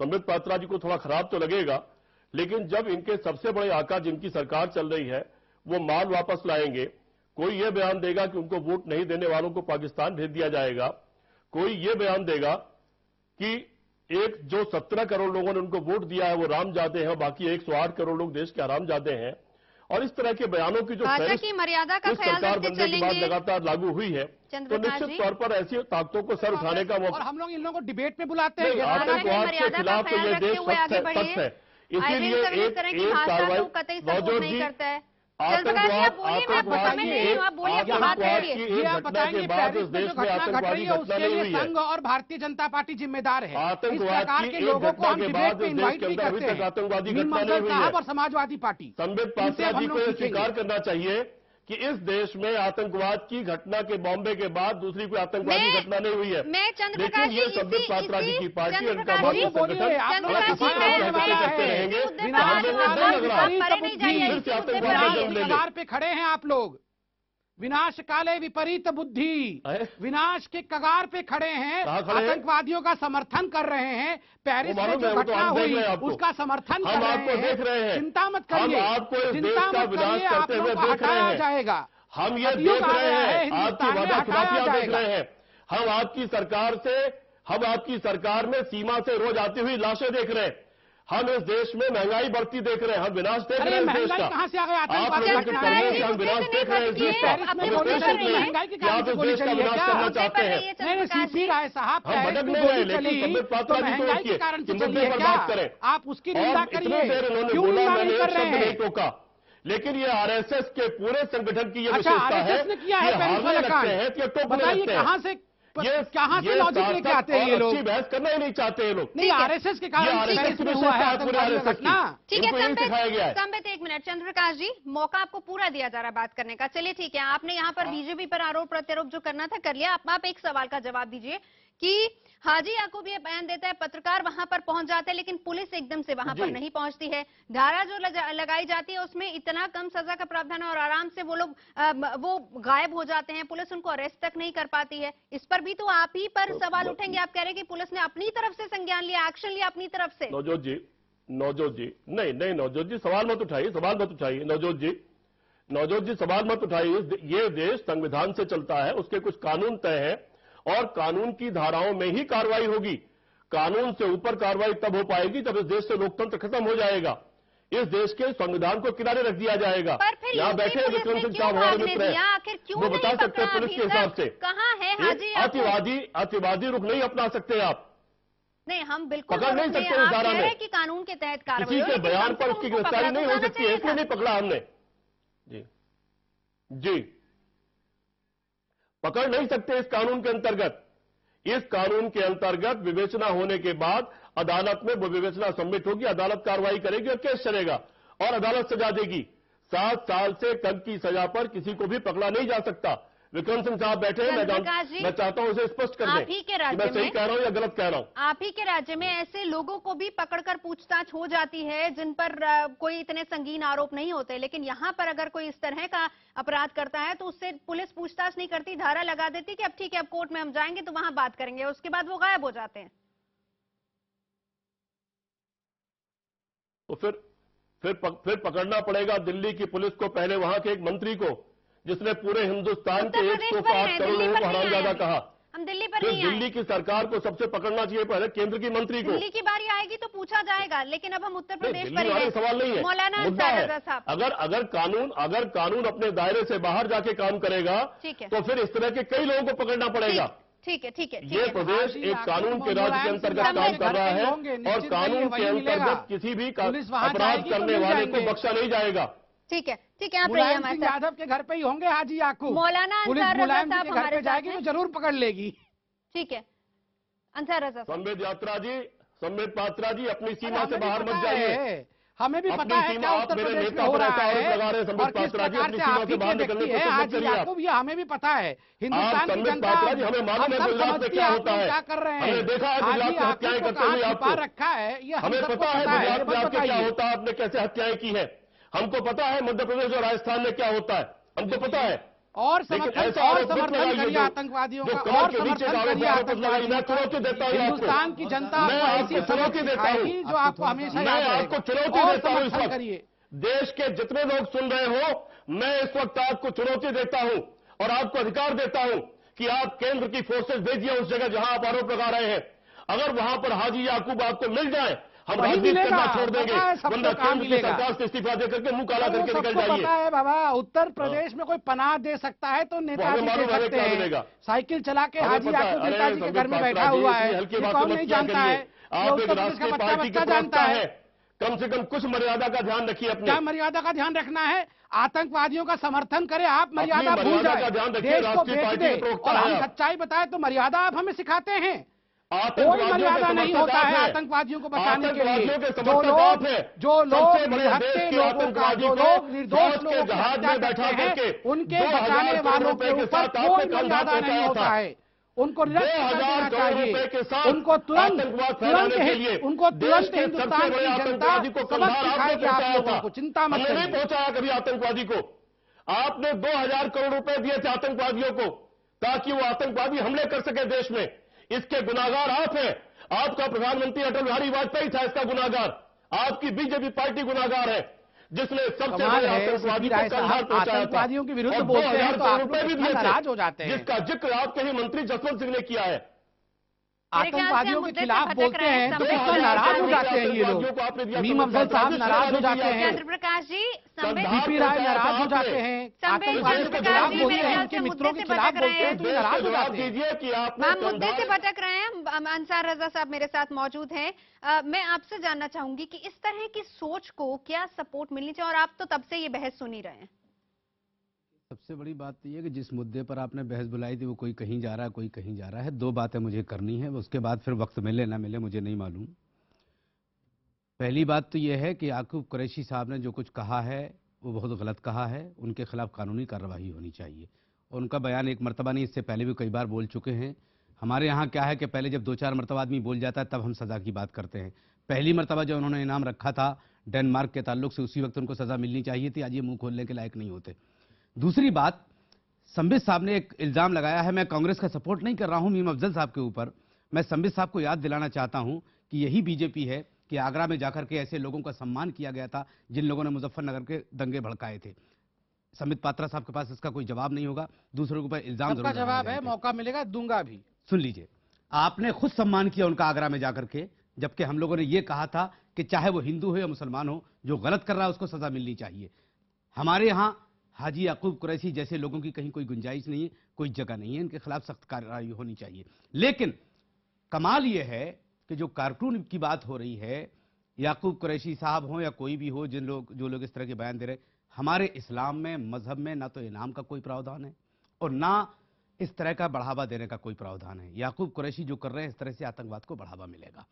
संबित पात्रा जी को थोड़ा खराब तो लगेगा, लेकिन जब इनके सबसे बड़े आका जिनकी सरकार चल रही है वो माल वापस लाएंगे, कोई ये बयान देगा कि उनको वोट नहीं देने वालों को पाकिस्तान भेज दिया जाएगा, कोई ये बयान देगा कि एक जो 17 करोड़ लोगों ने उनको वोट दिया है वो रामजादे हैं, बाकी 108 करोड़ लोग देश के हरामजादे हैं। और इस तरह के बयानों की जो भाषा की मर्यादा का ख्याल सरकार रखते बनने के बाद चलेंगे लगातार लागू हुई है, तो निश्चित तौर पर ऐसी ताकतों को सर उठाने का और मौका। हम लोग इन लोगों को डिबेट में बुलाते हैं। आतंकवाद के खिलाफ तो ये देश सख्त है, इसीलिए एक कार्रवाई नौजोत जी आतंकवाद की घटना के बाद इस देश में आतंकवादी घटना नहीं हुई है। संघ और भारतीय जनता पार्टी जिम्मेदार है। आतंकवाद की एक घटना के बाद इस देश के अंदर अभी तक आतंकवादी घटना नहीं हुई है। और समाजवादी पार्टी संबित पात्रा जी को यह स्वीकार करना चाहिए कि इस देश में आतंकवाद की घटना के बॉम्बे के बाद दूसरी कोई आतंकवादी घटना नहीं हुई है। लेकिन ये संबित पात्रा जी की पार्टी, उनका संगठन करते रहेंगे, फिर से आतंकवाद का जन्म ले ले। पे खड़े हैं आप लोग, विनाश काले विपरीत बुद्धि, विनाश के कगार पे खड़े हैं, आतंकवादियों का समर्थन कर रहे हैं। पेरिस में जो घटना हुई उसका समर्थन कर रहे हैं। चिंता मत करिए, चिंता मत करिए, आप लोगों को हटाया जाएगा। हम ये देख रहे हैं, आपकी वादाखिलाफियां देख रहे हैं। हम आपकी सरकार में सीमा से रोज आती हुई लाशें देख रहे हैं। हम इस देश में महंगाई बढ़ती देख रहे हैं, हम विनाश देख रहे हैं इस देश का। कहां से आ गए? आप लोगों के करने से हम विनाश देख रहे हैं इस देश का। आप इस देश का विनाश करना चाहते हैं। सीपी राय साहब हम भटक नहीं रहे, लेकिन संबित पात्रा जी को रोकिए कि मुद्दे पर बात करें। आप उसकी निंदा करिए। इतनी देर इन्होंने बोला, मैंने एक शब्द नहीं टोका, लेकिन ये आरएसएस के पूरे संगठन की ये विशेषता है कि हारने लगते हैं, कि टोकने लगते हैं। कहां से लॉजिक लेके आते हैं ये लोग? अच्छी बहस करना ही नहीं चाहते ये लोग। नहीं, आरएसएस के कारण हुआ है आतंकवादी घटना। ठीक है, सिखाया गया है। संबित एक मिनट, चंद्रप्रकाश जी मौका आपको पूरा दिया जा रहा है बात करने का। चलिए ठीक है, आपने यहाँ पर बीजेपी पर आरोप प्रत्यारोप जो करना था कर लिया। आप एक सवाल का जवाब दीजिए कि हाजी याकूब ये बयान देता है, पत्रकार वहां पर पहुंच जाते हैं, लेकिन पुलिस एकदम से वहां पर नहीं पहुंचती है। धारा जो लगाई जाती है उसमें इतना कम सजा का प्रावधान है और आराम से वो लोग वो गायब हो जाते हैं, पुलिस उनको अरेस्ट तक नहीं कर पाती है। इस पर भी तो आप ही पर सवाल उठेंगे। आप कह रहे हैं कि पुलिस ने अपनी तरफ से संज्ञान लिया, एक्शन लिया अपनी तरफ से। नवजोत जी नहीं नवजोत जी सवाल मत उठाइए, नवजोत जी सवाल मत उठाइए। ये देश संविधान से चलता है, उसके कुछ कानून तय है और कानून की धाराओं में ही कार्रवाई होगी। कानून से ऊपर कार्रवाई तब हो पाएगी जब इस देश से लोकतंत्र खत्म हो जाएगा, इस देश के संविधान को किनारे रख दिया जाएगा। यहाँ बैठे विक्रम सिंह साहब हमारे मित्र हैं, वो बता सकते हैं पुलिस के हिसाब से। कहाँ है हाजी? अतिवादी रुख नहीं अपना सकते आप। नहीं, हम बिल्कुल पकड़ नहीं सकते उस धारा में कि कानून के तहत कार्रवाई। किसी के बयान पर उसकी गिरफ्तारी नहीं हो सकती है, इसलिए नहीं पकड़ा हमने। जी पकड़ नहीं सकते इस कानून के अंतर्गत। इस कानून के अंतर्गत विवेचना होने के बाद अदालत में वो विवेचना सबमिट होगी, अदालत कार्रवाई करेगी और केस चलेगा और अदालत सजा देगी। 7 साल से कम की सजा पर किसी को भी पकड़ा नहीं जा सकता। विक्रम सिंह साहब बैठे हैं, मैं चाहता हूं उसे स्पष्ट कर दें कि मैं सही कह रहा हूं या गलत कह रहा हूं। आप ही के राज्य में ऐसे लोगों को भी पकड़कर पूछताछ हो जाती है जिन पर कोई इतने संगीन आरोप नहीं होते, लेकिन यहां पर अगर कोई इस तरह का अपराध करता है तो उससे पुलिस पूछताछ नहीं करती, धारा लगा देती कि अब ठीक है, अब कोर्ट में हम जाएंगे तो वहां बात करेंगे, उसके बाद वो गायब हो जाते हैं। तो फिर पकड़ना पड़ेगा दिल्ली की पुलिस को, पहले वहां के एक मंत्री को जिसने पूरे हिंदुस्तान के 108 करोड़ लोगों को हरामजादा कहा। हम दिल्ली पर फिर नहीं आए। दिल्ली की सरकार को सबसे पकड़ना चाहिए पहले केंद्र की मंत्री को। दिल्ली की बारी आएगी तो पूछा जाएगा, लेकिन अब हम उत्तर प्रदेश पर दिल्ली सवाल नहीं है, मौलाना मुद्दा है अगर कानून अपने दायरे से बाहर जाके काम करेगा तो फिर इस तरह के कई लोगों को पकड़ना पड़ेगा। ठीक है ये प्रदेश एक कानून के राज के अंतर्गत काम कर रहा है और कानून के अंतर्गत किसी भी अपराध करने वाले को बख्शा नहीं जाएगा। ठीक है, आप रहिए हमारे साथ। यादव के घर पे ही होंगे हाजी याकूब। मौलाना पुलिस मुलायम जी के घर पे जाएगी तो जरूर पकड़ लेगी। ठीक है, अंसार रजा साहब। संबित पात्रा जी अपनी सीमा से बाहर मत जाइए। हमें भी पता है क्या उत्तर प्रदेश में हो रहा है और किस प्रकार से आप ही के व्यक्ति है हाजी याकूब, ये हमें भी पता है। हिंदुस्तान की जनता हमें मालूम है गुजरात में क्या होता है, क्या कर रहे हैं, हमने देखा है गुजरात में हत्याएं करते हुए आपको रखा है, ये हमें पता है गुजरात में आपके क्या होता है, आपने कैसे हत्याएं की है, हमको पता है मध्य प्रदेश और राजस्थान में क्या होता है, हमको पता है। और समर्थन करिए आतंकवादियों का, और समर्थन करिए आतंकवादियों का। हिंदुस्तान की जनता ऐसी चुनौती देता हूँ जो आपको हमेशा मैं आपको चुनौती देता हूँ इस वक्त। देश के जितने लोग सुन रहे हो मैं इस वक्त आपको चुनौती देता हूं और आपको अधिकार देता हूं कि आप केंद्र की फोर्सेस भेजिए उस जगह जहां आप आरोप लगा रहे हैं। अगर वहां पर हाजी याकूब आपको मिल जाए, हम राजनीति करना छोड़ देंगे, वरना केंद्र की सरकार से इस्तीफा दे करके मुंह काला करके निकल जाइए। पता है बाबा, उत्तर प्रदेश में कोई पनाह दे सकता है तो नेताजी दे सकते हैं। साइकिल चला के हाजी याकूब नेताजी के घर में बैठा हुआ है, ये कौन नहीं जानता है? आप एक राष्ट्रीय पार्टी के जानता है। कम से कम कुछ मर्यादा का ध्यान रखिए अपने। क्या मर्यादा का ध्यान रखना है? आतंकवादियों का समर्थन करे आप, मर्यादा भूल जाए, देश को बेच दे और हम सच्चाई बताए तो मर्यादा आप हमें सिखाते हैं। कोई मर्यादा नहीं होता है आतंकवादियों को बचाने के लिए। जो लोग निहत्थे लोगों का, जो लोग निर्दोष लोगों की हत्या करते हैं, उनके बचाने वालों के ऊपर कोई मर्यादा नहीं होता है। उनको निरस्त कर देना चाहिए। उनको तुरंत हिंदुस्तान की जनता सबक सिखाएगी आप लोगों को, चिंता मत करिए। नहीं पहुंचाया कभी आतंकवादी को। आपने 2000 करोड़ रुपए दिए थे आतंकवादियों को ताकि वो आतंकवादी हमले कर सके देश में। इसके गुनाहगार आप हैं। आपका प्रधानमंत्री अटल बिहारी वाजपेयी था इसका गुनाहगार। आपकी बीजेपी पार्टी गुनाहगार है जिसने सबसे बड़े आतंकवादी को कंधार पहुंचाया। आतंकवादियों के विरुद्ध बोलते हैं तो आप लोग नाराज हो जाते हैं, जिसका जिक्र आपके ही मंत्री जसवंत सिंह ने किया है। आतंकवादियों के खिलाफ बोलते हैं तो नाराज हो जाते हैं ये लोग। मीम अफजल साहब नाराज हो जाते हैं, चंद्रप्रकाश जी, बीपी राय नाराज हो जाते हैं, आतंकवादियों के खिलाफ बोलते हैं, उनके मित्रों के खिलाफ बोलते हैं तो नाराज हो जाते हैं। हम मुद्दे से भटक रहे हैं। अंसार रजा साहब मेरे साथ मौजूद हैं। मैं आपसे जानना चाहूंगी कि इस तरह की सोच को क्या सपोर्ट मिलनी चाहिए, और आप तो तब से ये बहस सुन ही रहे हैं। सबसे बड़ी बात तो ये कि जिस मुद्दे पर आपने बहस बुलाई थी वो कोई कहीं जा रहा है, कोई कहीं जा रहा है। दो बातें मुझे करनी है, उसके बाद फिर वक्त मिले ना मिले मुझे नहीं मालूम। पहली बात तो ये है कि याकूब कुरैशी साहब ने जो कुछ कहा है वो बहुत गलत कहा है। उनके खिलाफ कानूनी कार्रवाई होनी चाहिए। और उनका बयान एक मरतबा नहीं, इससे पहले भी कई बार बोल चुके हैं। हमारे यहाँ क्या है कि पहले जब 2-4 मरतबा आदमी बोल जाता है तब हम सज़ा की बात करते हैं। पहली मरतबा जब उन्होंने इनाम रखा था डेनमार्क के ताल्लुक से, उसी वक्त उनको सज़ा मिलनी चाहिए थी। आज ये मुंह खोलने के लायक नहीं होते। दूसरी बात, संबित साहब ने एक इल्ज़ाम लगाया है। मैं कांग्रेस का सपोर्ट नहीं कर रहा हूं मीम अफजल साहब के ऊपर। मैं संबित साहब को याद दिलाना चाहता हूं कि यही बीजेपी है कि आगरा में जाकर के ऐसे लोगों का सम्मान किया गया था जिन लोगों ने मुजफ्फरनगर के दंगे भड़काए थे। संबित पात्रा साहब के पास इसका कोई जवाब नहीं होगा, दूसरों के ऊपर इल्जाम जरूर जवाब है, मौका मिलेगा दूंगा भी। सुन लीजिए, आपने खुद सम्मान किया उनका आगरा में जाकर के, जबकि हम लोगों ने यह कहा था कि चाहे वो हिंदू हो या मुसलमान हो, जो गलत कर रहा है उसको सजा मिलनी चाहिए। हमारे यहाँ हाजी याकूब कुरैशी जैसे लोगों की कहीं कोई गुंजाइश नहीं है, कोई जगह नहीं है। इनके खिलाफ सख्त कार्रवाई होनी चाहिए। लेकिन कमाल यह है कि जो कार्टून की बात हो रही है, याकूब कुरैशी साहब हो या कोई भी हो, जो लोग इस तरह के बयान दे रहे, हमारे इस्लाम में, मजहब में ना तो इनाम का कोई प्रावधान है और ना इस तरह का बढ़ावा देने का कोई प्रावधान है। याकूब कुरैशी जो कर रहे हैं, इस तरह से आतंकवाद को बढ़ावा मिलेगा।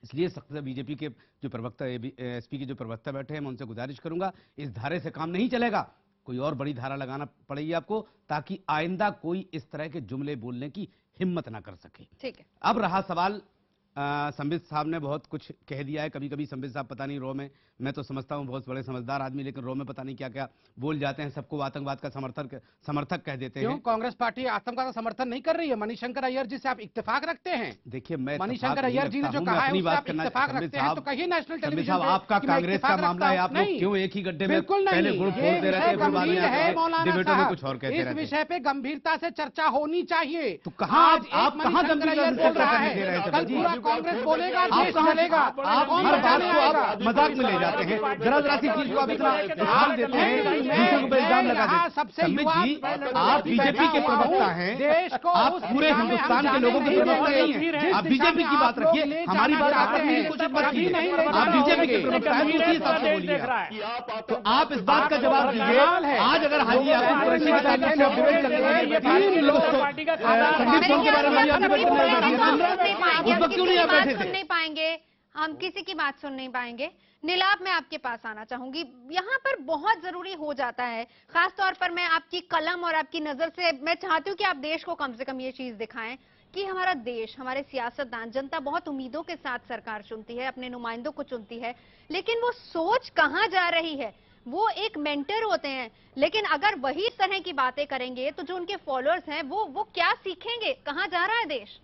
इसलिए सख्त बीजेपी के जो प्रवक्ता, एसपी के जो प्रवक्ता बैठे हैं, मैं उनसे गुजारिश करूंगा, इस धारे से काम नहीं चलेगा, कोई और बड़ी धारा लगाना पड़ेगी आपको, ताकि आइंदा कोई इस तरह के जुमले बोलने की हिम्मत ना कर सके। ठीक है। अब रहा सवाल, संबित साहब ने बहुत कुछ कह दिया है। कभी कभी संबित साहब पता नहीं रो में, मैं तो समझता हूं बहुत बड़े समझदार आदमी, लेकिन रो में पता नहीं क्या क्या बोल जाते हैं। सबको आतंकवाद का समर्थक कह देते हैं। कांग्रेस पार्टी आतंकवाद का समर्थन नहीं कर रही है? मणिशंकर अय्यर जी से आप इत्तेफाक रखते हैं? देखिए, मैं मणिशंकर अय्यर जी ने जो कहा है उससे आप इत्तेफाक रखते हैं तो कहिए नेशनल टेलीविजन पे। आपका कांग्रेस का मामला है, आप लोग क्यों एक ही गड्ढे में पहले गुड़ फोड़ते रहते हैं, डिबेटों में कुछ और कहते हैं? इस विषय पे गंभीरता से चर्चा होनी चाहिए। तो कहाँ आप कहाँ गंभीरता बोल रहा है? कल पूरा कांग्रेस बोलेगा, देश चलेगा। आप हर बात को आप मजाक में ले जाते हैं। जरा सी चीज को आप इतना ध्यान देते हैं, दूसरों को इल्जाम लगाते हैं। संबित जी, आप बीजेपी के प्रवक्ता हैं, आप पूरे हिंदुस्तान के लोगों के प्रवक्ता नहीं हैं। आप बीजेपी की बात रखिए, हमारी बात आपस में कुछ मत कीजिए। आप बीजेपी के प्रवक्ता हैं, उसी हिसाब से बोलिए। तो आप इस बात का जवाब दीजिए। आज अगर हाजी याकूब कुरैशी के ताल्लुक से डिबेट चल रही है, संदीप सोम के बारे में आप डिबेट करने उस वक्त क्यों नहीं आप बैठे थे? नहीं पाएंगे, हम किसी की बात सुन नहीं पाएंगे। नीलाभ, मैं आपके पास आना चाहूंगी। यहाँ पर बहुत जरूरी हो जाता है, खासतौर पर मैं आपकी कलम और आपकी नजर से मैं चाहती हूँ कि आप देश को कम से कम ये चीज दिखाएं कि हमारा देश, हमारे सियासतदान, जनता बहुत उम्मीदों के साथ सरकार चुनती है, अपने नुमाइंदों को चुनती है, लेकिन वो सोच कहाँ जा रही है? वो एक मेंटर होते हैं, लेकिन अगर वही इस तरह की बातें करेंगे तो जो उनके फॉलोअर्स हैं वो क्या सीखेंगे? कहाँ जा रहा है देश?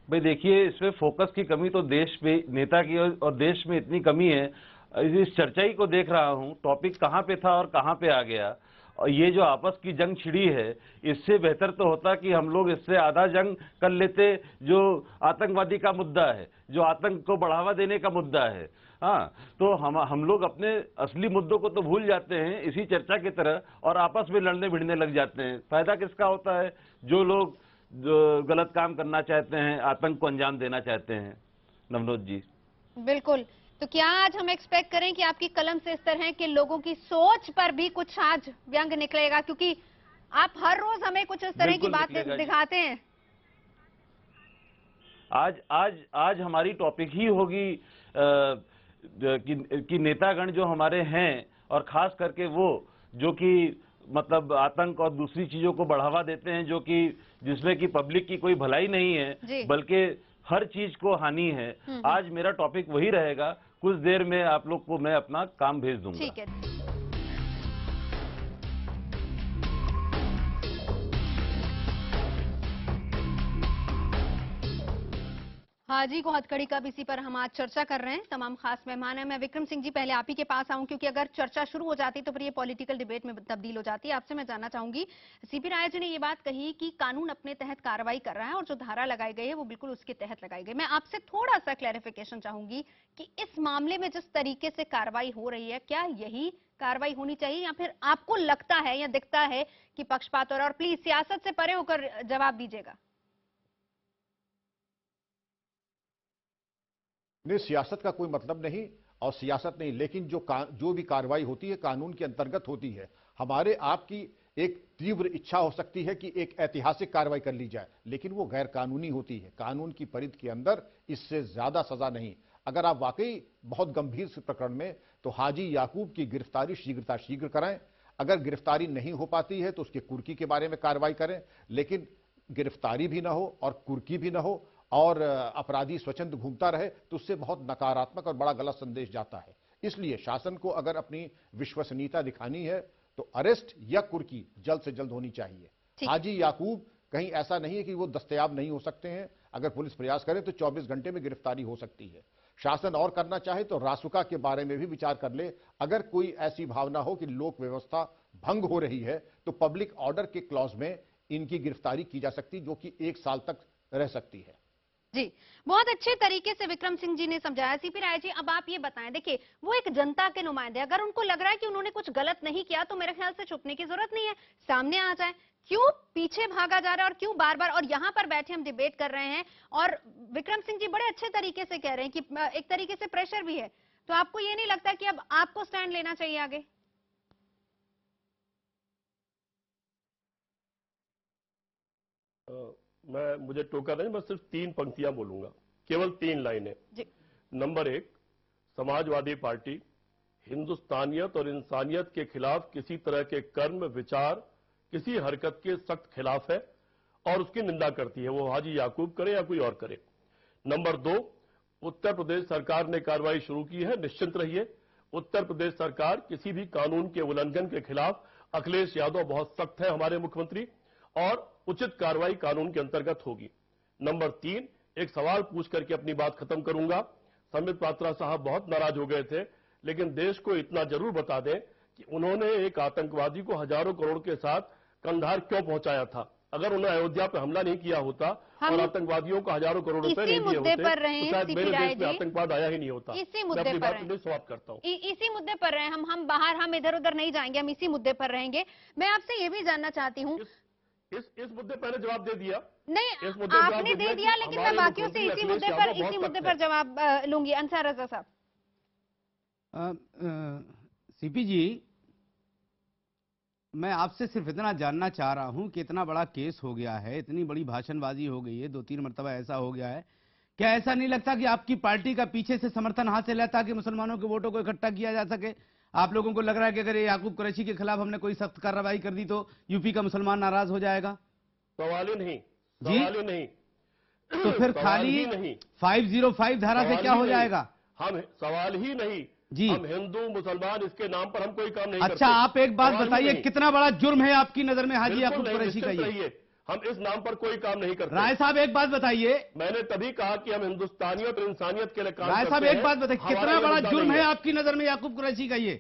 भाई देखिए, इसमें फोकस की कमी तो देश में, नेता की और देश में इतनी कमी है। इस चर्चा को देख रहा हूं, टॉपिक कहां पे था और कहां पे आ गया, और ये जो आपस की जंग छिड़ी है, इससे बेहतर तो होता कि हम लोग इससे आधा जंग कर लेते जो आतंकवादी का मुद्दा है, जो आतंक को बढ़ावा देने का मुद्दा है। हाँ, तो हम लोग अपने असली मुद्दों को तो भूल जाते हैं इसी चर्चा की तरह, और आपस में लड़ने भिड़ने लग जाते हैं। फायदा किसका होता है? जो लोग जो गलत काम करना चाहते हैं, आतंक को अंजाम देना चाहते हैं। नवनोद जी, बिल्कुल। तो क्या आज हम एक्सपेक्ट करें कि आपकी कलम से इस तरह के लोगों की सोच पर भी कुछ आज व्यंग निकलेगा, क्योंकि आप हर रोज हमें कुछ इस तरह की बातें दिखाते हैं। आज हमारी टॉपिक ही होगी कि नेतागण जो हमारे हैं, और खास करके वो जो कि मतलब आतंक और दूसरी चीजों को बढ़ावा देते हैं, जो कि जिसमें कि पब्लिक की कोई भलाई नहीं है बल्कि हर चीज को हानि है। आज मेरा टॉपिक वही रहेगा। कुछ देर में आप लोग को मैं अपना काम भेज दूंगा। ठीक है। हाजी को हथकड़ी का इसी पर हम आज चर्चा कर रहे हैं। तमाम खास मेहमान हैं। मैं विक्रम सिंह जी पहले आप ही के पास आऊं, क्योंकि अगर चर्चा शुरू हो जाती तो फिर ये पॉलिटिकल डिबेट में तब्दील हो जाती है। आपसे मैं जानना चाहूंगी, सीपी राय जी ने ये बात कही कि कानून अपने तहत कार्रवाई कर रहा है और जो धारा लगाई गई है वो बिल्कुल उसके तहत लगाई गई। मैं आपसे थोड़ा सा क्लैरिफिकेशन चाहूंगी कि इस मामले में जिस तरीके से कार्रवाई हो रही है, क्या यही कार्रवाई होनी चाहिए, या फिर आपको लगता है या दिखता है कि पक्षपात हो रहा है? और प्लीज सियासत से परे होकर जवाब दीजिएगा। नहीं, सियासत का कोई मतलब नहीं और सियासत नहीं, लेकिन जो भी कार्रवाई होती है कानून के अंतर्गत होती है। हमारे आपकी एक तीव्र इच्छा हो सकती है कि एक ऐतिहासिक कार्रवाई कर ली जाए, लेकिन वो गैर कानूनी होती है। कानून की परिधि के अंदर इससे ज्यादा सजा नहीं। अगर आप वाकई बहुत गंभीर प्रकरण में तो हाजी याकूब की गिरफ्तारी शीघ्र कराएं। अगर गिरफ्तारी नहीं हो पाती है तो उसके कुर्की के बारे में कार्रवाई करें, लेकिन गिरफ्तारी भी ना हो और कुर्की भी ना हो और अपराधी स्वच्छंद घूमता रहे तो उससे बहुत नकारात्मक और बड़ा गलत संदेश जाता है। इसलिए शासन को अगर अपनी विश्वसनीयता दिखानी है तो अरेस्ट या कुर्की जल्द से जल्द होनी चाहिए। हाजी याकूब कहीं ऐसा नहीं है कि वो दस्तयाब नहीं हो सकते हैं। अगर पुलिस प्रयास करे तो 24 घंटे में गिरफ्तारी हो सकती है। शासन और करना चाहे तो रासुका के बारे में भी विचार कर ले। अगर कोई ऐसी भावना हो कि लोक व्यवस्था भंग हो रही है तो पब्लिक ऑर्डर के क्लॉज में इनकी गिरफ्तारी की जा सकती, जो कि 1 साल तक रह सकती है। जी, बहुत अच्छे तरीके से विक्रम सिंह जी ने समझाया। सीपी राय जी, अब आप ये बताएं, देखिए वो एक जनता के नुमाइंदे, अगर उनको लग रहा है कि उन्होंने कुछ गलत नहीं किया तो मेरे ख्याल से छुपने की जरूरत नहीं है, सामने आ जाए। क्यों पीछे भागा जा रहा है और क्यों बार बार? और यहाँ पर बैठे हम डिबेट कर रहे हैं और विक्रम सिंह जी बड़े अच्छे तरीके से कह रहे हैं कि एक तरीके से प्रेशर भी है, तो आपको ये नहीं लगता कि अब आपको स्टैंड लेना चाहिए आगे? मुझे टोका नहीं, मैं सिर्फ 3 पंक्तियां बोलूंगा, केवल 3 लाइनें। नंबर 1, समाजवादी पार्टी हिंदुस्तानियत और इंसानियत के खिलाफ किसी तरह के कर्म, विचार, किसी हरकत के सख्त खिलाफ है और उसकी निंदा करती है, वो हाजी याकूब करे या कोई और करे। नंबर 2, उत्तर प्रदेश सरकार ने कार्रवाई शुरू की है, निश्चिंत रहिए। उत्तर प्रदेश सरकार किसी भी कानून के उल्लंघन के खिलाफ, अखिलेश यादव बहुत सख्त है हमारे मुख्यमंत्री, और उचित कार्रवाई कानून के अंतर्गत होगी। नंबर 3, एक सवाल पूछ करके अपनी बात खत्म करूंगा। संबित पात्रा साहब बहुत नाराज हो गए थे, लेकिन देश को इतना जरूर बता दें कि उन्होंने एक आतंकवादी को हजारों करोड़ के साथ कंधार क्यों पहुंचाया था। अगर उन्होंने अयोध्या पर हमला नहीं किया होता और आतंकवादियों को हजारों करोड़ रुपए नहीं दिए होते तो शायद मेरे देश में आतंकवाद आया ही नहीं होता। इसी मुद्दे पर समाप्त करता हूं। इसी मुद्दे पर रहे हम बाहर, हम इधर उधर नहीं जाएंगे, हम इसी मुद्दे पर रहेंगे। मैं आपसे ये भी जानना चाहती हूँ, इस मुद्दे पर जवाब दे दिया? नहीं, आपने दे दिया, लेकिन मैं बाकियों से इसी मुद्दे पर जवाब लूंगी। अंसार रजा साहब। सीपी जी, मैं आपसे सिर्फ इतना जानना चाह रहा हूं कि इतना बड़ा केस हो गया है, इतनी बड़ी भाषणबाजी हो गई है, 2-3 मरतबा ऐसा हो गया है, क्या ऐसा नहीं लगता कि आपकी पार्टी का पीछे से समर्थन हासिल है ताकि मुसलमानों के वोटों को इकट्ठा किया जा सके? आप लोगों को लग रहा है कि अगर ये याकूब कुरैशी के खिलाफ हमने कोई सख्त कार्रवाई कर दी तो यूपी का मुसलमान नाराज हो जाएगा? सवाल ही नहीं, सवाल ही नहीं। तो फिर खाली 505 धारा से क्या हो जाएगा? हम सवाल ही नहीं जी, हम हिंदू मुसलमान इसके नाम पर हम कोई काम नहीं करते। अच्छा, आप एक बात बताइए, कितना बड़ा जुर्म है आपकी नजर में हाजी याकूब कुरैशी का? ये हम इस नाम पर कोई काम नहीं करते। राय साहब एक बात बताइए, मैंने तभी कहा कि हम हिंदुस्तानियत और इंसानियत के लिए काम राय करते साहब हैं। एक बात बताइए, कितना बड़ा जुर्म है आपकी नजर में याकूब कुरैशी का? ये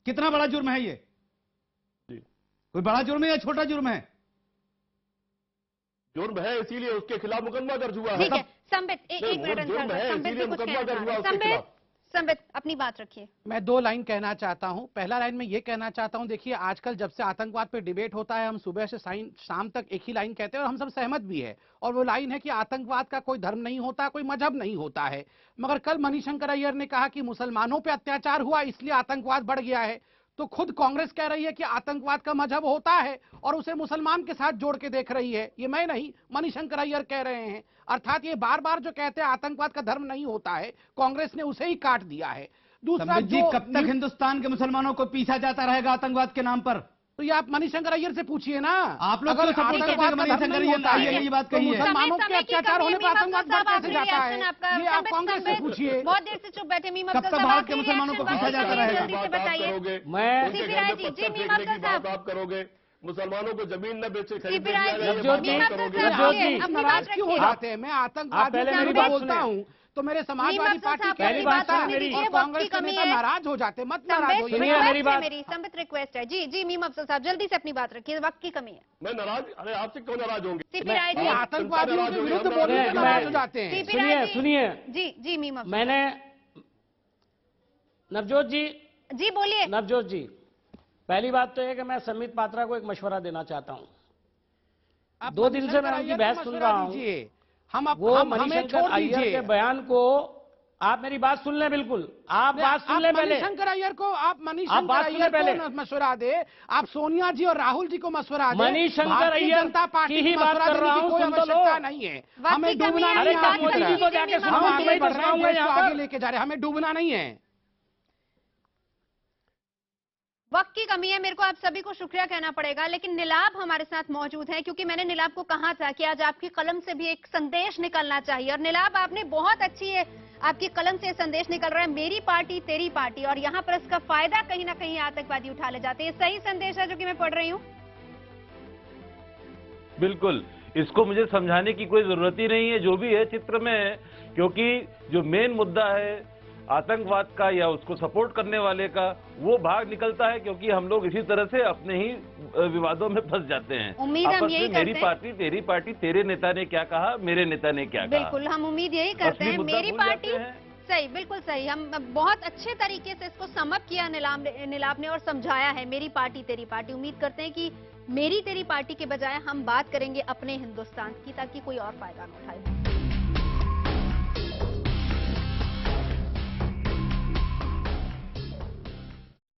कितना बड़ा जुर्म है? ये कोई बड़ा जुर्म है या छोटा जुर्म है? जुर्म है, इसीलिए उसके खिलाफ मुकदमा दर्ज हुआ है। ठीक है संबित, एक मिनट जुर्म है, इसीलिए मुकदमा दर्ज हुआ उसके खिलाफ। संबित अपनी बात रखिए। मैं 2 लाइन कहना चाहता हूं। पहला लाइन में ये कहना चाहता हूं, देखिए आजकल जब से आतंकवाद पे डिबेट होता है, हम सुबह से शाम तक एक ही लाइन कहते हैं और हम सब सहमत भी है, और वो लाइन है कि आतंकवाद का कोई धर्म नहीं होता, कोई मजहब नहीं होता है। मगर कल मणिशंकर अय्यर ने कहा कि मुसलमानों पे अत्याचार हुआ इसलिए आतंकवाद बढ़ गया है, तो खुद कांग्रेस कह रही है कि आतंकवाद का मजहब होता है और उसे मुसलमान के साथ जोड़ के देख रही है। ये मैं नहीं, मणिशंकर अय्यर कह रहे हैं। अर्थात ये बार बार जो कहते हैं आतंकवाद का धर्म नहीं होता है, कांग्रेस ने उसे ही काट दिया है। दूसरा जी, कब तक हिंदुस्तान के मुसलमानों को पीछा जाता रहेगा आतंकवाद के नाम पर? तो ये आप मणिशंकर अय्यर से पूछिए ना। आप लोग अगर क्यों सपोर्ट करते हैं मणिशंकर अय्यर ने ये बात कही है? मुसलमानों के अत्याचार होने पर आतंकवाद बढ़ कैसे जाता है? ये आप कांग्रेस से पूछिए। बहुत देर से चुप बैठे मीम कब अफजल तक साहब, भारत के मुसलमानों को पीछा जाता रहेगा? जल्दी से बताइए। मैं सीपी राय जी, जी मीम अफजल साहब, आप करोगे मुसलमानों को जमीन न बेचे, सीपी राय जी, नवजोत जी, मीम अफजल नवजोत साहब, जी, अपनी बात क्यों हो रखिए। जाते हैं? मैं आतंकवाद पहले मेरी बात बोलता सुनिए। हूँ तो मेरे समाजवादी पार्टी के पहली बात नेता सुनिए मेरी। और कांग्रेस के नेता नाराज हो जाते हैं। मत नाराज होइए। सुनिए मेरी बात। मेरी संबित रिक्वेस्ट है। जी जी मीम अफजल साहब, जल्दी से अपनी बात रखिए, वक्त की कमी है। मैं नाराज, अरे आपसे क्यों नाराज होंगे? सीपी राय जी, आतंकवादियों के विरुद्ध बोलने से नाराज हो जाते हैं। सीपी राय जी, सुनिए जी जी मीम अफजल, मैंने नवजोत जी जी बोलिए। नवजोत जी, पहली बात तो है कि मैं संबित पात्रा को एक मशवरा देना चाहता हूं। आप 2 दिन से मैं उनकी बहस सुन रहा हूं। वो हमें मणिशंकर छोड़ अय्यर दीजिए। के बयान को आप मेरी बात सुन लें, बिल्कुल आप बात सुन लें पहले। मणिशंकर अय्यर को आप बात मणिशंकर सुने अय्यर पहले। को मशवरा दे, आप सोनिया जी और राहुल जी को मशवरा दे। मणिशंकर भारतीय अय्यर जनता पार्टी की ही को बात मशवरा कर देने रहा की हूं, कोई सुन तो लो। आवश्यकता नहीं है। हमें डूबना नहीं अरे है। कब मोदी जी को जाके हम सुनो, आगे मैं बढ़ तो रहे हैं, सुनाऊंगा देश को यहाँ आगे पर। लेके जा रहे हैं, हमें डूबना नहीं है। वक्त की कमी है, मेरे को आप सभी को शुक्रिया कहना पड़ेगा, लेकिन नीलाब हमारे साथ मौजूद है, क्योंकि मैंने नीलाब को कहा था कि आज आपकी कलम से भी एक संदेश निकलना चाहिए। और नीलाब, आपने बहुत अच्छी है, आपकी कलम से संदेश निकल रहा है, मेरी पार्टी तेरी पार्टी, और यहाँ पर इसका फायदा कहीं ना कहीं आतंकवादी उठा ले जाते हैं। सही संदेश है जो कि मैं पढ़ रही हूँ? बिल्कुल, इसको मुझे समझाने की कोई जरूरत ही नहीं है, जो भी है चित्र में है, क्योंकि जो मेन मुद्दा है आतंकवाद का या उसको सपोर्ट करने वाले का, वो भाग निकलता है, क्योंकि हम लोग इसी तरह से अपने ही विवादों में फंस जाते हैं। उम्मीद हम आपस यही में मेरी करते हैं। पार्टी तेरी पार्टी, तेरे नेता ने क्या कहा, मेरे नेता ने क्या कहा। बिल्कुल, हम उम्मीद यही करते असली हैं। मुद्दा मेरी भूल पार्टी, जाते हैं। सही, बिल्कुल सही। हम बहुत अच्छे तरीके से इसको समअप किया नीलाब ने और समझाया है, मेरी पार्टी तेरी पार्टी। उम्मीद करते हैं कि मेरी तेरी पार्टी के बजाय हम बात करेंगे अपने हिंदुस्तान की, ताकि कोई और फायदा न उठाए।